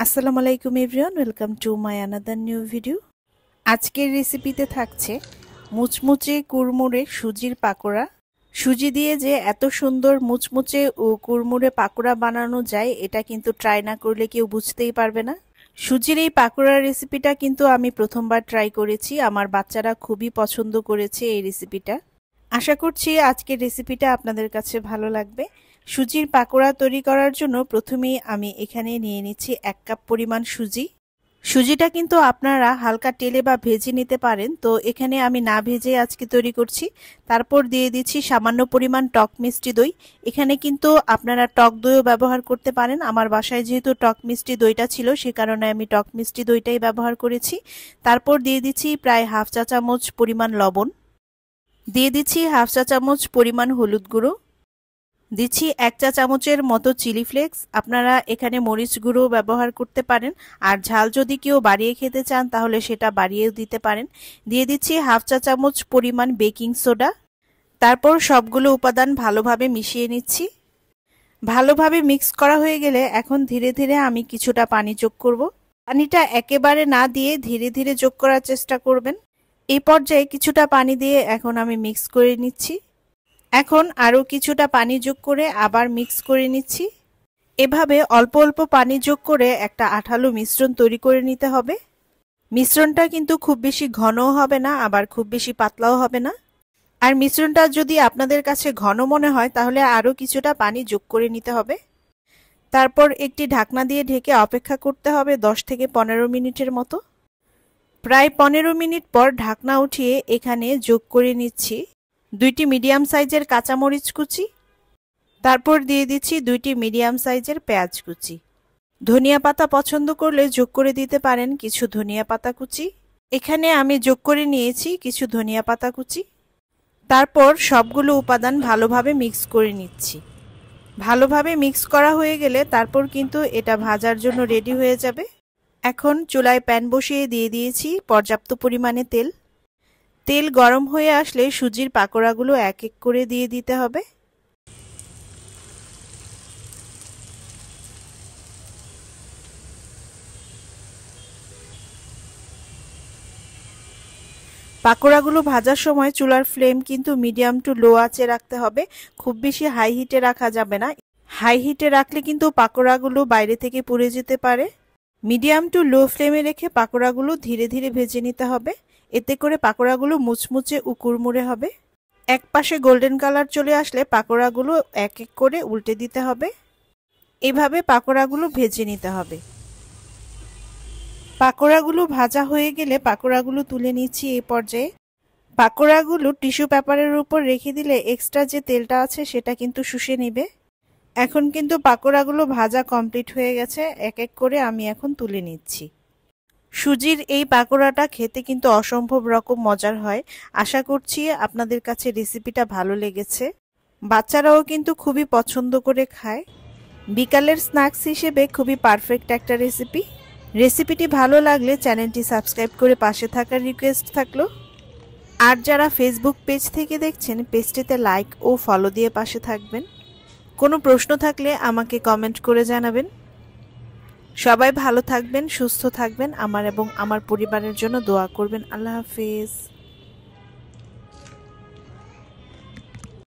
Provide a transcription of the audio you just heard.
আসসালামু আলাইকুম everyone, welcome to my another new video. আজকের রেসিপিতে থাকছে মুচমুচে কুড়মুড়ে সুজির পাকোড়া। সুজি দিয়ে যে এত সুন্দর মুচমুচে ও কুড়মুড়ে পাকোড়া বানানো যায়, এটা কিন্তু ট্রাই না করলে কেউ বুঝতেই পারবে না। সুজির এই পাকোড়ার রেসিপিটা কিন্তু আমি প্রথমবার ট্রাই করেছি, আমার বাচ্চারা খুবই পছন্দ করেছে এই রেসিপিটা। আশা করছি আজকের রেসিপিটা আপনাদের কাছে ভালো লাগবে। সুজির পাকোড়া তৈরি করার জন্য প্রথমেই আমি এখানে নিয়ে নিচ্ছি 1 কাপ পরিমাণ সুজি। সুজিটা কিন্তু আপনারা হালকা তেলে বা ভেজে নিতে পারেন, তো এখানে আমি না ভেজে আজকে তৈরি করছি। তারপর দিয়ে দিচ্ছি সামান্য পরিমাণ টক মিষ্টি দই। এখানে কিন্তু আপনারা টক দইও ব্যবহার করতে পারেন। আমার বাসায় যেহেতু টক মিষ্টি দইটা ছিল, সে কারণে আমি টক মিষ্টি দইটাই ব্যবহার করেছি। তারপর দিয়ে দিচ্ছি প্রায় হাফ চা চামচ পরিমাণ লবণ, দিয়ে দিচ্ছি হাফ চা চামচ পরিমাণ হলুদ গুঁড়ো, দিচ্ছি 1 চা চামচের মতো চিলি ফ্লেক্স। আপনারা এখানে মরিচ গুঁড়ো ব্যবহার করতে পারেন, আর ঝাল যদি কেউ বাড়িয়ে খেতে চান তাহলে সেটা বাড়িয়েও দিতে পারেন। দিয়ে দিচ্ছি হাফ চা চামচ পরিমাণ বেকিং সোডা। তারপর সবগুলো উপাদান ভালোভাবে মিশিয়ে নিচ্ছি। ভালোভাবে মিক্স করা হয়ে গেলে এখন ধীরে ধীরে আমি কিছুটা পানি যোগ করব। পানিটা একেবারে না দিয়ে ধীরে ধীরে যোগ করার চেষ্টা করবেন। এই পর্যায়ে কিছুটা পানি দিয়ে এখন আমি মিক্স করে নিচ্ছি। এখন আরও কিছুটা পানি যোগ করে আবার মিক্স করে নিচ্ছি। এভাবে অল্প অল্প পানি যোগ করে একটা আঠালো মিশ্রণ তৈরি করে নিতে হবে। মিশ্রণটা কিন্তু খুব বেশি ঘনও হবে না, আবার খুব বেশি পাতলাও হবে না। আর মিশ্রণটা যদি আপনাদের কাছে ঘন মনে হয় তাহলে আরও কিছুটা পানি যোগ করে নিতে হবে। তারপর একটি ঢাকনা দিয়ে ঢেকে অপেক্ষা করতে হবে 10 থেকে 15 মিনিটের মতো। প্রায় 15 মিনিট পর ঢাকনা উঠিয়ে এখানে যোগ করে নিচ্ছি 2টি মিডিয়াম সাইজের কাঁচামরিচ কুচি। তারপর দিয়ে দিচ্ছি 2টি মিডিয়াম সাইজের পেঁয়াজ কুচি। ধনিয়া পাতা পছন্দ করলে যোগ করে দিতে পারেন কিছু ধনিয়া পাতা কুচি। এখানে আমি যোগ করে নিয়েছি কিছু ধনিয়া পাতা কুচি। তারপর সবগুলো উপাদান ভালোভাবে মিক্স করে নিচ্ছি। ভালোভাবে মিক্স করা হয়ে গেলে তারপর কিন্তু এটা ভাজার জন্য রেডি হয়ে যাবে। এখন চুলায় প্যান বসিয়ে দিয়ে দিয়েছি পর্যাপ্ত পরিমাণে তেল। তেল গরম হয়ে আসলে সুজির পাকোড়াগুলো এক এক করে দিয়ে দিতে হবে। পাকোড়াগুলো ভাজার সময় চুলার ফ্লেম কিন্তু মিডিয়াম টু লো আঁচে রাখতে হবে, খুব বেশি হাই হিটে রাখা যাবে না। হাই হিটে রাখলে কিন্তু পাকোড়াগুলো বাইরে থেকে পুড়ে যেতে পারে। মিডিয়াম টু লো ফ্লেমে রেখে পাকোড়াগুলো ধীরে ধীরে ভেজে নিতে হবে, এতে করে পাকোড়াগুলো মুচমুচে ও কুড়মুড়ে হবে। এক পাশে গোল্ডেন কালার চলে আসলে পাকোড়াগুলো এক এক করে উল্টে দিতে হবে। এভাবে পাকোড়াগুলো ভেজে নিতে হবে। পাকোড়াগুলো ভাজা হয়ে গেলে পাকোড়াগুলো তুলে নিচ্ছি। এই পর্যায়ে পাকোড়াগুলো টিস্যু পেপারের উপর রেখে দিলে এক্সট্রা যে তেলটা আছে সেটা কিন্তু শুষে নেবে। এখন কিন্তু পাকোড়াগুলো ভাজা কমপ্লিট হয়ে গেছে, এক এক করে আমি এখন তুলে নিচ্ছি। সুজির এই পাকোড়াটা খেতে কিন্তু অসম্ভব রকম মজার হয়। আশা করছি আপনাদের কাছে রেসিপিটা ভালো লেগেছে। বাচ্চারাও কিন্তু খুবই পছন্দ করে খায়। বিকালের স্ন্যাক্স হিসেবে খুবই পারফেক্ট একটা রেসিপি। রেসিপিটি ভালো লাগলে চ্যানেলটি সাবস্ক্রাইব করে পাশে থাকার রিকোয়েস্ট থাকলো। আর যারা ফেসবুক পেজ থেকে দেখছেন, পেজটিতে লাইক ও ফলো দিয়ে পাশে থাকবেন। কোনো প্রশ্ন থাকলে আমাকে কমেন্ট করে জানাবেন। সবাই ভালো থাকবেন, সুস্থ থাকবেন, আমার এবং আমার পরিবারের জন্য দোয়া করবেন। আল্লাহ হাফেজ।